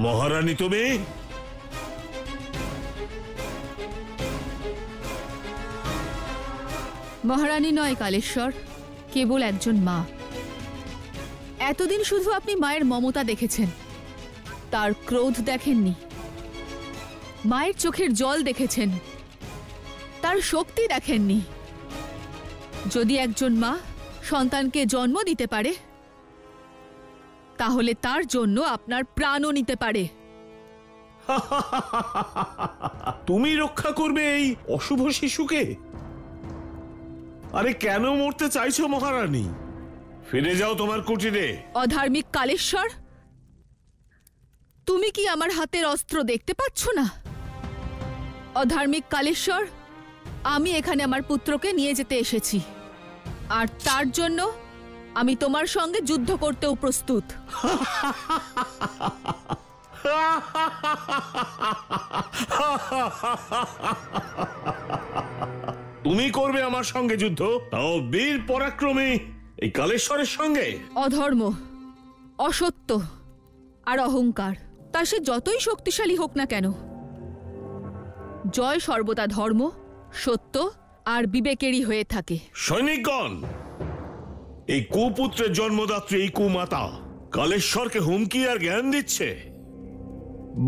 মহারানী তুমি? মহারানী নয় কালেশ্বর, কেবল একজন মা। এতদিন শুধু আপনি মায়ের মমতা দেখেছেন, তার ক্রোধ দেখেননি। মায়ের চোখের জল দেখেছেন, তার শক্তি দেখেননি। যদি একজন মা সন্তানকে জন্ম দিতে পারে, তাহলে তার জন্য আপনার প্রাণও নিতে পারে। তুমি রক্ষা করবে এই অশুভ শিশুকে? আরে কেন মরতে চাইছো মহারানী? ফিরে যাও তোমার কুটিরে। অধার্মিক কালেশ্বর, তুমি কি আমার হাতের অস্ত্র দেখতে পাচ্ছ না? অধার্মিক কালেশ্বর, আমি এখানে আমার পুত্রকে নিয়ে যেতে এসেছি, আর তার জন্য আমি তোমার সঙ্গে যুদ্ধ করতেও প্রস্তুত। তুমি করবে আমার সঙ্গে যুদ্ধ, তাও বীর পরাক্রমী এই কালেশ্বরের সঙ্গে? অধর্ম, অসত্য আর অহংকার, তা সে যতই শক্তিশালী হোক না কেন, জয় সর্বদা ধর্ম, সত্য আর বিবেকেরই হয়ে থাকে। সৈনিকগণ, এই কুপুত্রের জন্মদাত্রী এই কুমাতা কালেশ্বরকে হুমকি আর জ্ঞান দিচ্ছে।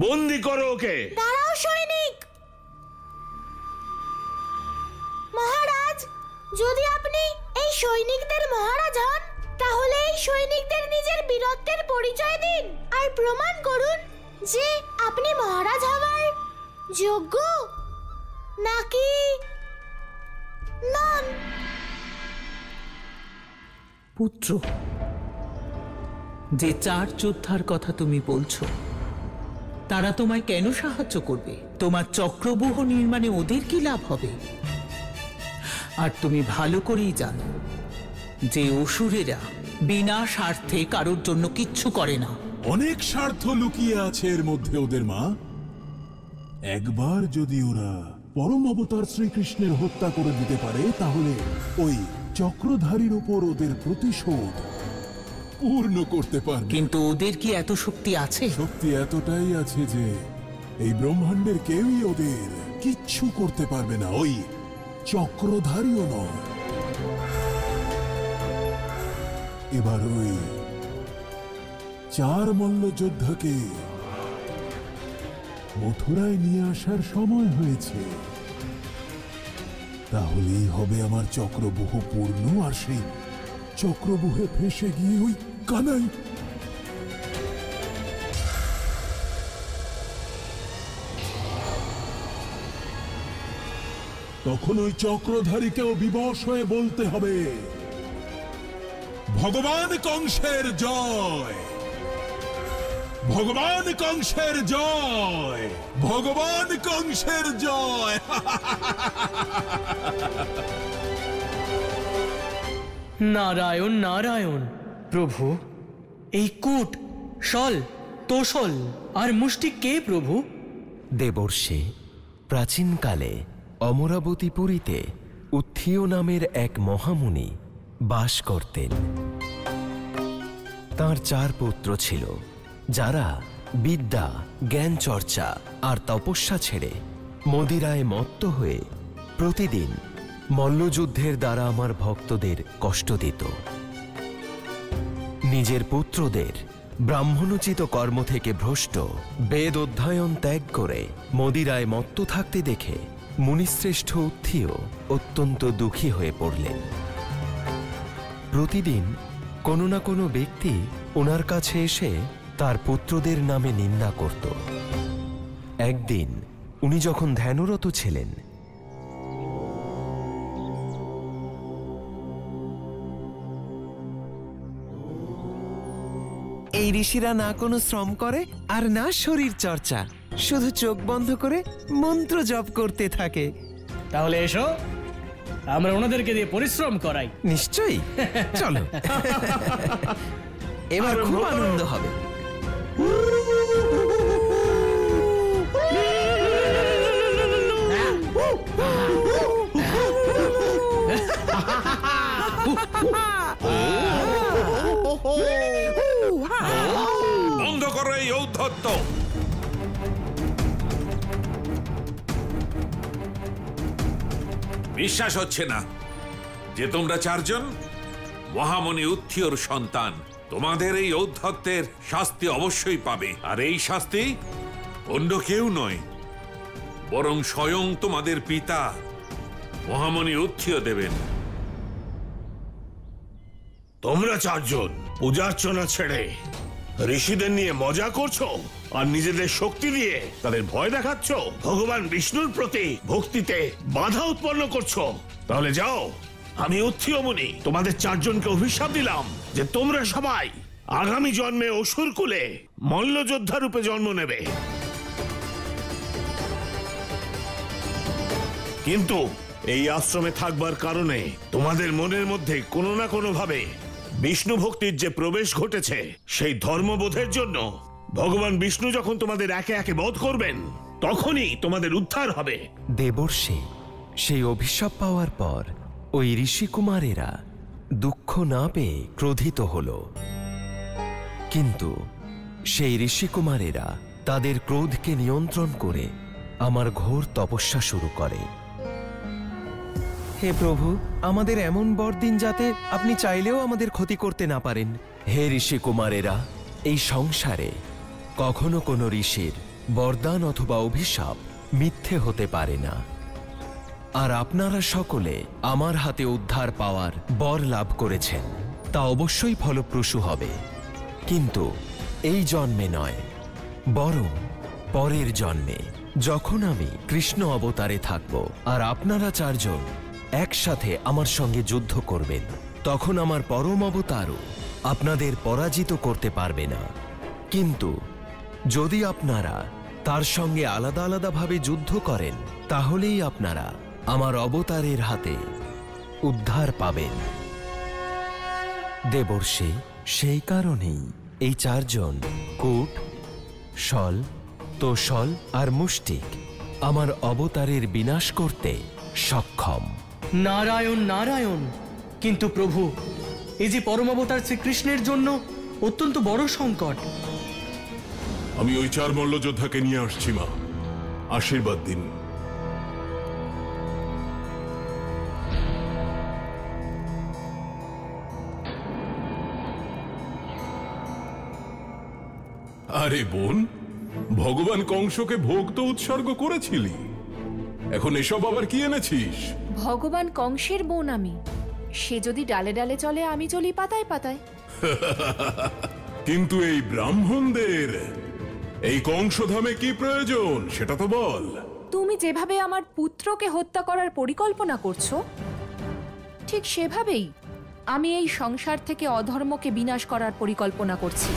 বন্দি করো ওকে। দাঁড়াও সৈনিক মহারাজ, যদি আপনি এই সৈনিকদের মহারাজ হন, তাহলে এই সৈনিকদের নিজের বীরত্বের পরিচয় দিন আর প্রমাণ করুন যে আপনি মহারাজ হওয়ার যোগ্য নাকি নন। পুত্র, যে 4 যোদ্ধার কথা তুমি বলছো, তারা তোমায় কেন সাহায্য করবে? তোমার চক্রব্যূহ নির্মাণে ওদের কি লাভ হবে? আর তুমি ভালো করেই জানো যে অসুরেরা বিনা স্বার্থে কারোর জন্য কিচ্ছু করে না। অনেক স্বার্থ লুকিয়ে আছে এর মধ্যে ওদের মা। একবার যদি ওরা পরম অবতার শ্রীকৃষ্ণের হত্যা করে দিতে পারে, তাহলে ওই চক্রধারীর উপর ওদের প্রতিশোধ পূর্ণ করতে পারবে। কিন্তু ওদের কি এত শক্তি আছে? শক্তি এতটাই আছে যে এই ব্রহ্মাণ্ডের কেউই ওদের কিচ্ছু করতে পারবে না, ওই চক্রধারীও নয়। এবার ওই 4 মল্ল যোদ্ধাকে মথুরায় নিয়ে আসার সময় হয়েছে। তাহলেই হবে আমার চক্রব্যূহ পূর্ণ, আর সেই চক্রব্যূহে ফেসে গিয়ে ওই কানাই তখন ওই চক্রধারীকেও বিবশ হয়ে বলতে হবে, ভগবান কংসের জয়, ভগবান কংসের জয়, ভগবান কংসের জয়। নারায়ণ নারায়ণ। প্রভু, এই কূট, শল, তোষল আর মুষ্টি কে প্রভু? দেবর্ষি, প্রাচীনকালে অমরাবতীপুরীতে উত্থিয় নামের এক মহামুনি বাস করতেন। তাঁর 4 পুত্র ছিল, যারা বিদ্যা, জ্ঞান চর্চা আর তপস্যা ছেড়ে মদিরায় মত্ত হয়ে প্রতিদিন মল্লযুদ্ধের দ্বারা আমার ভক্তদের কষ্ট দিত। নিজের পুত্রদের ব্রাহ্মণোচিত কর্ম থেকে ভ্রষ্ট, বেদ অধ্যয়ন ত্যাগ করে মদিরায় মত্ত থাকতে দেখে মুনিশ্রেষ্ঠ উত্থিয় অত্যন্ত দুঃখী হয়ে পড়লেন। প্রতিদিন কোনো না কোনো ব্যক্তি ওনার কাছে এসে তার পুত্রদের নামে নিন্দা করত। একদিন উনি যখন ধ্যানরত ছিলেন, এই ঋষিরা না কোনো শ্রম করে আর না শরীর চর্চা, শুধু চোখ বন্ধ করে মন্ত্র জপ করতে থাকে। তাহলে এসো, আমরা ওনাদেরকে দিয়ে পরিশ্রম করাই। নিশ্চয়ই, চলো। এবার খুব আনন্দ হবে। বন্ধ করো এই যৌদ্ধ। মূর্খত্ব। বিশ্বাস হচ্ছে না যে তোমরা চারজন মহামণি উত্থিয়র সন্তান। তোমাদের এই ঔদ্ধত্যের শাস্তি অবশ্যই পাবে, আর এই শাস্তি অন্য কেউ নয়, বরং স্বয়ং তোমাদের পিতা মহামণি উত্থিয় দেবেন। তোমরা চারজন পূজার্চনা ছেড়ে ঋষিদের নিয়ে মজা করছো আর নিজেদের শক্তি দিয়ে তাদের ভয় দেখাচ্ছ, ভগবান বিষ্ণুর প্রতি ভক্তিতে বাধা উৎপন্ন করছো। তাহলে যাও, আমি উত্থিয় মুনি তোমাদের চারজনকে অভিশাপ দিলাম যে তোমরা সবাই আগামী জন্মে অসুর কুলে মল্লযোদ্ধা রূপে জন্ম নেবে। কিন্তু এই আশ্রমে থাকবার কারণে তোমাদের মনের মধ্যে কোনো না কোনো ভাবে বিষ্ণু ভক্তির যে প্রবেশ ঘটেছে, সেই ধর্মবোধের জন্য ভগবান বিষ্ণু যখন তোমাদের একে একে বধ করবেন, তখনই তোমাদের উদ্ধার হবে। দেবর্ষি সেই অভিশাপ পাওয়ার পর ওই ঋষিকুমারেরা দুঃখ না পেয়ে ক্রোধিত হল। কিন্তু সেই ঋষিকুমারেরা তাদের ক্রোধকে নিয়ন্ত্রণ করে আমার ঘোর তপস্যা শুরু করে। হে প্রভু, আমাদের এমন বড়দিন যাতে আপনি চাইলেও আমাদের ক্ষতি করতে না পারেন। হে ঋষিকুমারেরা, এই সংসারে কখনো কোনো ঋষির বরদান অথবা অভিশাপ মিথ্যে হতে পারে না। আর আপনারা সকলে আমার হাতে উদ্ধার পাওয়ার বর লাভ করেছেন, তা অবশ্যই ফলপ্রসূ হবে। কিন্তু এই জন্মে নয়, বরং পরের জন্মে, যখন আমি কৃষ্ণ অবতারে থাকব আর আপনারা চারজন একসাথে আমার সঙ্গে যুদ্ধ করবেন, তখন আমার পরম অবতারও আপনাদের পরাজিত করতে পারবে না। কিন্তু যদি আপনারা তার সঙ্গে আলাদা আলাদাভাবে যুদ্ধ করেন, তাহলেই আপনারা আমার অবতারের হাতে উদ্ধার পাবেন। দেবর্ষি, সেই কারণেই এই চারজন কূট, শল, তোশল আর মুষ্টিক আমার অবতারের বিনাশ করতে সক্ষম। নারায়ণ নারায়ণ। কিন্তু প্রভু, এই যে পরম অবতার শ্রীকৃষ্ণের জন্য অত্যন্ত বড় সংকট। আমি ওই চার মল্লযোদ্ধাকে নিয়ে আসছি মা, আশীর্বাদ দিন। আরে বোন, ভগবান কংসকে ভোগ তো উৎসর্গ করেছিলি, এখন এসব আবার কি এনেছিস? ভগবান কংসের বোন আমি, সে যদি ডালে ডালে চলে, আমি চলি পাতায় পাতায়। কিন্তু এই ব্রাহ্মণদের এই কংসধামে কি প্রয়োজন সেটা তো বল। তুমি যেভাবে আমার পুত্রকে হত্যা করার পরিকল্পনা করছো, ঠিক সেভাবেই আমি এই সংসার থেকে অধর্মকে বিনাশ করার পরিকল্পনা করছি।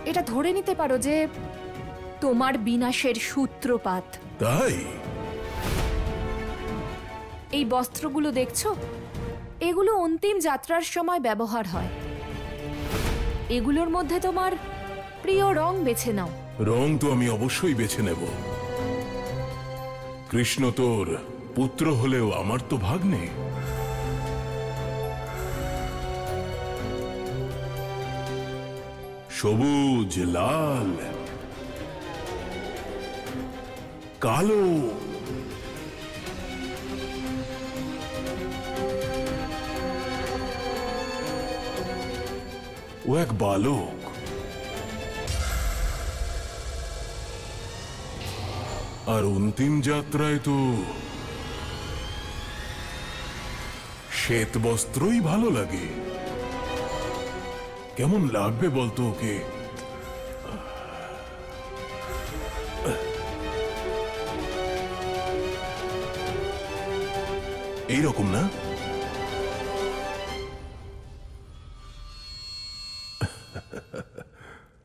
এটা ধরে নিতে পারো যে তোমার বিনাশের সূত্রপাত তাই? এই বস্ত্রগুলো দেখছো, এগুলো অন্তিম যাত্রার সময় ব্যবহার হয়। এগুলোর মধ্যে তোমার প্রিয় রং বেছে নাও। রং তো আমি অবশ্যই বেছে নেব। কৃষ্ণ তোর পুত্র হলেও আমার তো ভাগ নেই। সবুজ, লাল, কালো, ও এক বালক। আর অন্তিম যাত্রায় তো শ্বেত বস্ত্রই ভালো লাগে। কেমন লাগবে বলতো ওকে? এইরকম না?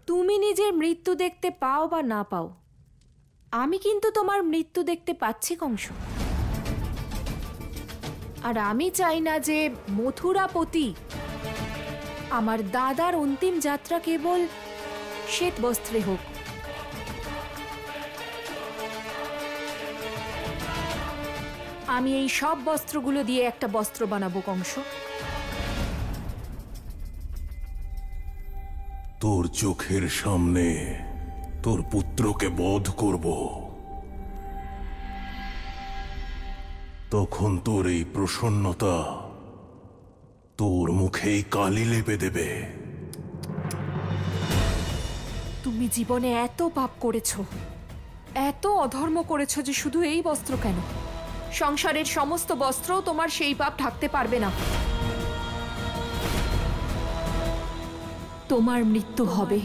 তুমি নিজের মৃত্যু দেখতে পাও বা না পাও, আমি কিন্তু তোমার মৃত্যু দেখতে পাচ্ছি কংস। আর আমি চাই না যে মথুরাপতি আমার দাদার অন্তিম যাত্রা কেবল শ্বেত বস্ত্রে হোক। আমি এই সব বস্ত্রগুলো দিয়ে একটা বস্ত্র বানাবো কংস। তোর চোখের সামনে তোর পুত্রকে বধ করব, তখন তোর এই প্রসন্নতা তোর মুখেই কালি লেপে দেবে। তুমি জীবনে এত পাপ করেছো, এত অধর্ম করেছো যে শুধু এই বস্ত্র কেন, সংসারের সমস্ত বস্ত্রও তোমার সেই পাপ ঢাকতে পারবে না। তোমার মৃত্যু হবে,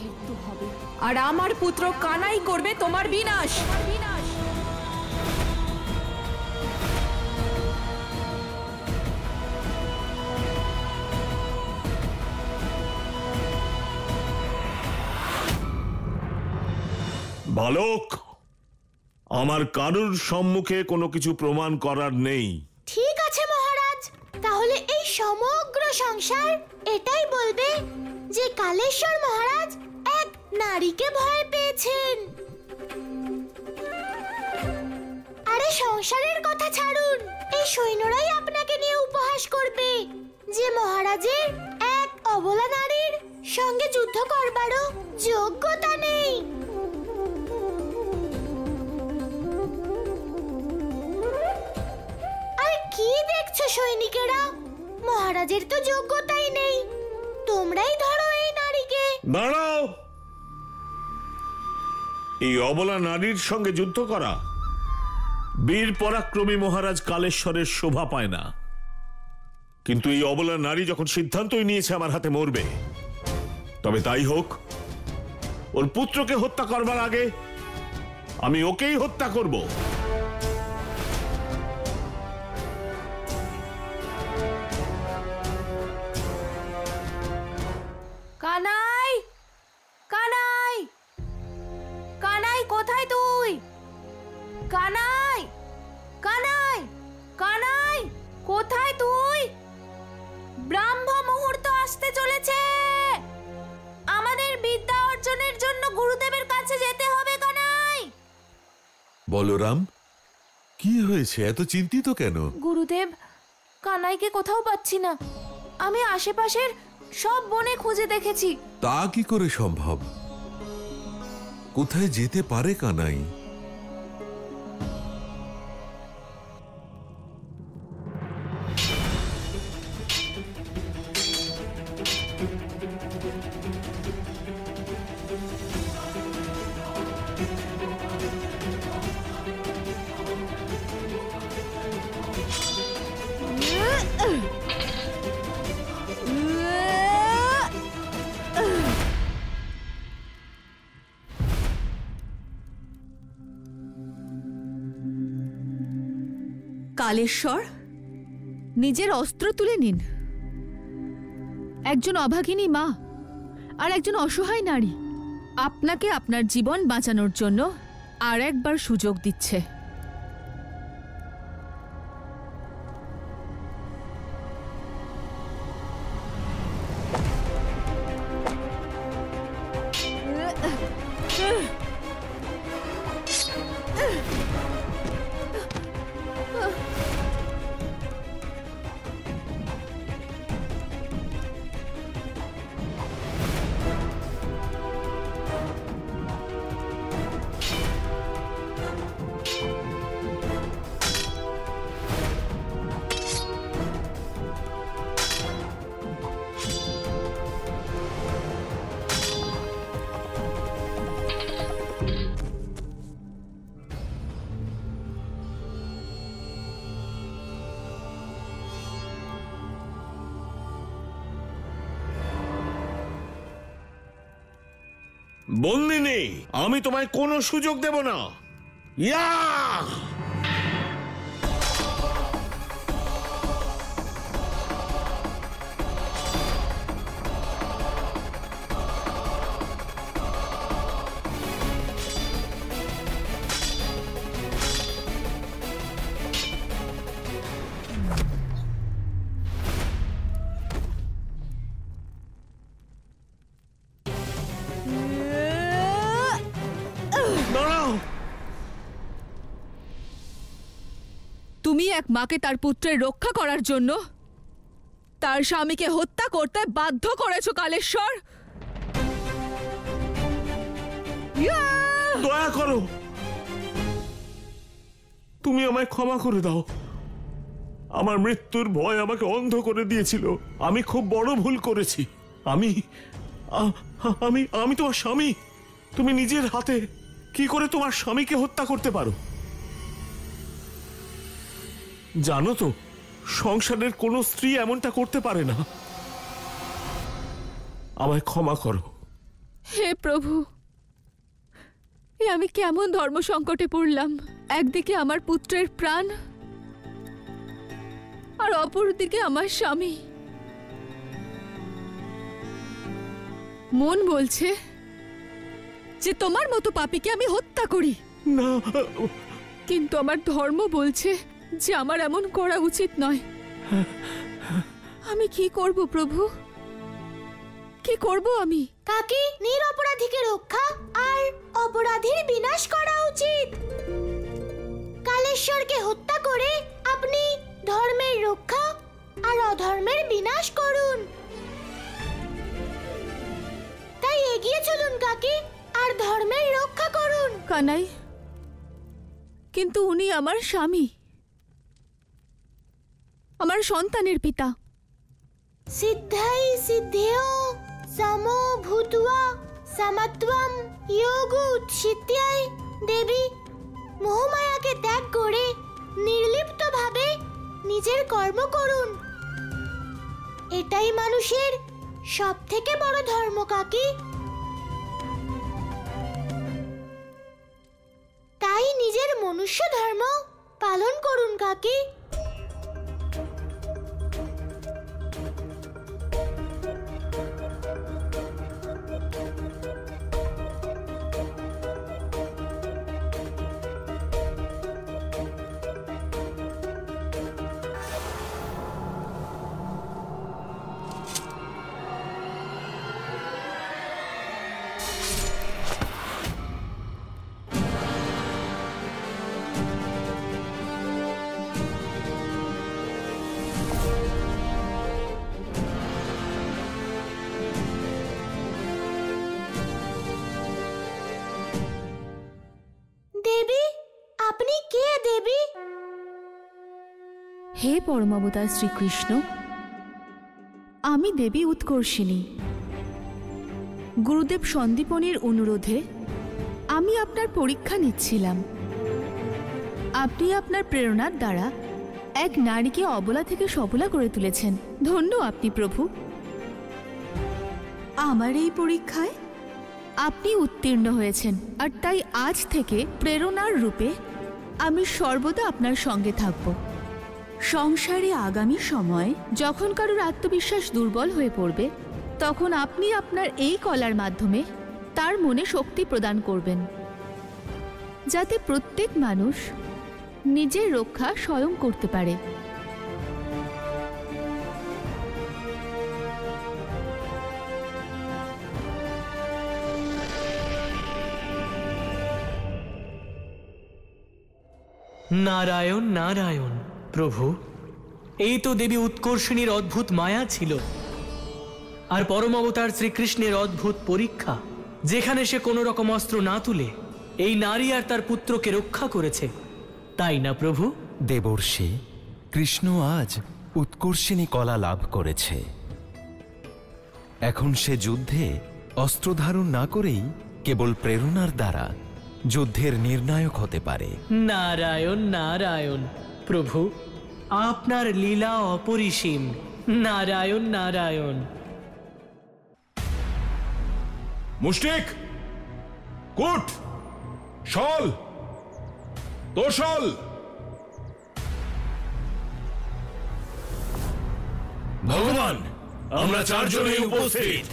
আর আমার পুত্র কানাই করবে তোমার বিনাশ। বালক, আমার কারুর সম্মুখে কোনো কিছু প্রমাণ করার নেই। ঠিক আছে মহারাজ, তাহলে এই সমগ্র সংসার এটাই বলবে যে কালেশ্বর মহারাজ এক নারীকে ভয় পেয়েছেন। আরে সংসারের কথা ছাড়ুন, এই সৈন্যরাই আপনাকে নিয়ে উপহাস করবে যে মহারাজের এক অবলা নারীর সঙ্গে যুদ্ধ করবারও যোগ্যতা নেই। আর কি দেখছো সৈনিকেরা, মহারাজের তো যোগ্যতাই নেই, তোমরাই ধরো এই নারীকে। দাঁড়াও, এই অবলা নারীর সঙ্গে যুদ্ধ করা বীর পরাক্রমী মহারাজ কালেশ্বরের শোভা পায় না। কিন্তু এই অবলা নারী যখন সিদ্ধান্তই নিয়েছে আমার হাতে মরবে, তবে তাই হোক। ওর পুত্রকে হত্যা করবার আগে আমি ওকেই হত্যা করব। কানাই, কানাই, কানাই কোথায় তুই? কানাই, কানাই, কানাই কোথায় তুই? ব্রাহ্ম মুহূর্ত আসতে চলেছে, আমাদের বিদ্যা অর্জনের জন্য গুরুদেবের কাছে যেতে হবে। কানাই। বলরাম, কি হয়েছে? এত চিন্তিত কেন? গুরুদেব, কানাইকে কোথাও পাচ্ছি না। আমি আশেপাশের সব বনে খুঁজে দেখেছি। তা কি করে সম্ভব? কোথায় যেতে পারে কানাই? কালেশ্বর, নিজের অস্ত্র তুলে নিন। একজন অভাগিনী মা আর একজন অসহায় নারী আপনাকে আপনার জীবন বাঁচানোর জন্য আর একবার সুযোগ দিচ্ছে। বন্দিনী, আমি তোমায় কোনো সুযোগ দেব না। ইয়া! তুমি এক মাকে তার পুত্রের রক্ষা করার জন্য তার স্বামীকে হত্যা করতে বাধ্য করেছো কালেশ্বর। দয়া করো, তুমি আমায় ক্ষমা করে দাও। আমার মৃত্যুর ভয় আমাকে অন্ধ করে দিয়েছিল। আমি খুব বড় ভুল করেছি। আমি আমি আমি তোমার স্বামী। তুমি নিজের হাতে কি করে তোমার স্বামীকে হত্যা করতে পারো? জানো তো, সংসারের কোনো স্ত্রী এমনটা করতে পারে না। আমায় ক্ষমা করো। হে প্রভু, এ আমি কেমন ধর্ম সংকটে পড়লাম। একদিকে আমার পুত্রের প্রাণ, আর অপরদিকে আমার স্বামী। মন বলছে যে তোমার মতো পাপীকে আমি হত্যা করি, না, কিন্তু আমার ধর্ম বলছে যে আমার এমন করা উচিত নয়। আমি কি করব প্রভু, কি করব আমি? কাকি, নিরপরাধীকে রক্ষা আর অপরাধীর বিনাশ করা উচিত। কালেশ্বরকে হত্যা করে আপনি ধর্মের রক্ষা আর অধর্মের বিনাশ করুন। তাই এগিয়ে চলুন কাকি, আর ধর্মের রক্ষা করুন। কানাই, কিন্তু উনি আমার স্বামী, আমার সন্তানের পিতা। সিদ্ধাই সিদ্ধেয় সমো ভূত্বা সমত্বম যোগুৎ সিদ্ধ্যায়। দেবী, মোহমায়াকে ত্যাগ করে নির্লিপ্তভাবে নিজের কর্ম করুন। এটাই মানুষের সবথেকে বড় ধর্ম কাকি। তাই নিজের মনুষ্য ধর্ম পালন করুন কাকি। দেবী, আপনি কে দেবী? হে পরমাবতার শ্রীকৃষ্ণ, আমি দেবী উৎকর্ষিণী। গুরুদেব সন্দীপনীর অনুরোধে আমি আপনার পরীক্ষা নিচ্ছিলাম। আপনি আপনার প্রেরণার দ্বারা এক নারীকে অবলা থেকে সবলা করে তুলেছেন। ধন্য আপনি প্রভু। আমার এই পরীক্ষায় আপনি উত্তীর্ণ হয়েছেন, আর তাই আজ থেকে প্রেরণার রূপে আমি সর্বদা আপনার সঙ্গে থাকব। সংসারে আগামী সময় যখন কারোর আত্মবিশ্বাস দুর্বল হয়ে পড়বে, তখন আপনি আপনার এই কলার মাধ্যমে তার মনে শক্তি প্রদান করবেন, যাতে প্রত্যেক মানুষ নিজের রক্ষা স্বয়ং করতে পারে। নারায়ণ নারায়ণ। প্রভু, এই তো দেবী উৎকর্ষিণীর অদ্ভুত মায়া ছিল, আর পরম অবতার শ্রীকৃষ্ণের অদ্ভুত পরীক্ষা, যেখানে সে কোনো রকম অস্ত্র না তুলে এই নারী আর তার পুত্রকে রক্ষা করেছে, তাই না প্রভু? দেবর্ষি, কৃষ্ণ আজ উৎকর্ষিণী কলা লাভ করেছে। এখন সে যুদ্ধে অস্ত্র ধারণ না করেই কেবল প্রেরণার দ্বারা যুদ্ধের নির্ণায়ক হতে পারে। নারায়ণ নারায়ণ। প্রভু, আপনার লীলা অপরিসীম। নারায়ণ নারায়ণ। মুষ্টিক, কুট, শল, তোশল। ভগবান, আমরা চারজনেই উপস্থিত।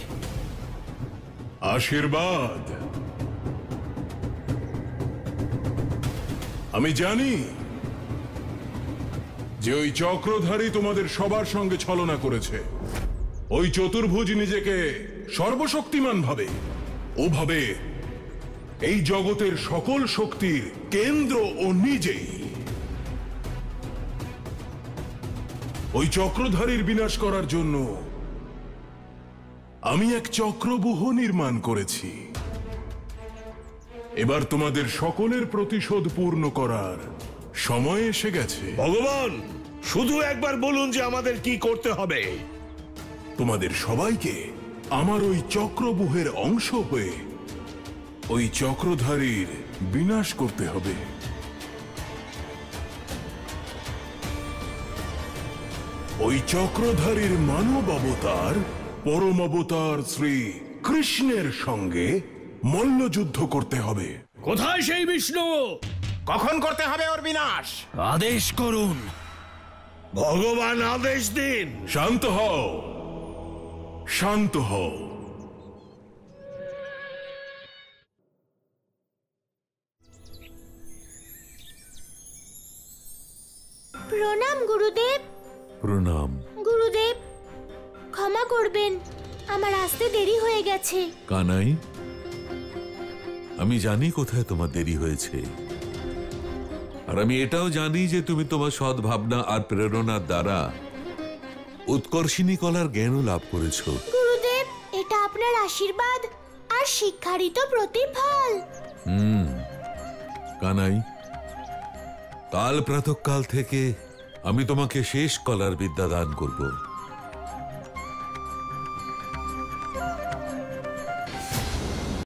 আশীর্বাদ। আমি জানি যে ওই চক্রধারী তোমাদের সবার সঙ্গে ছলনা করেছে। ওই চতুর্ভুজ নিজেকে সর্বশক্তিমান ভাবে, ওভাবে এই জগতের সকল শক্তির কেন্দ্র ও নিজেই। ওই চক্রধারীর বিনাশ করার জন্য আমি এক চক্রব্যূহ নির্মাণ করেছি। এবার তোমাদের সকলের প্রতিশোধ পূর্ণ করার সময় এসে গেছে। ভগবান, শুধু একবার বলুন যে আমাদের কি করতে হবে। তোমাদের সবাইকে আমার ওই চক্রব্যূহের অংশ হয়ে ওই চক্রধারীর বিনাশ করতে হবে। ওই চক্রধারীর মানব অবতার পরম অবতার শ্রী কৃষ্ণের সঙ্গে মল্লযুদ্ধ করতে হবে। কোথায় সেই বিষ্ণু? কখন করতে হবে ওর বিনাশ? আদেশ করুন। ভগবান আদেশ দিন। শান্ত হও, শান্ত হও। প্রণাম গুরুদেব। প্রণাম। গুরুদেব, ক্ষমা করবেন, আমার আসতে দেরি হয়ে গেছে। কানাই, আমি জানি কোথায় তোমার দেরি হয়েছে, আর আমি এটাও জানি যে তুমি তোমার সৎ ভাবনা আর প্রেরণার দ্বারা উৎকর্ষিণী কলার জ্ঞানও লাভ করেছো। গুরুদেব, এটা আপনার আশীর্বাদ আর শিক্ষারই তো প্রতিফল। কানাই, কাল প্রাতঃকাল থেকে আমি তোমাকে শেষ কলার বিদ্যা দান করব।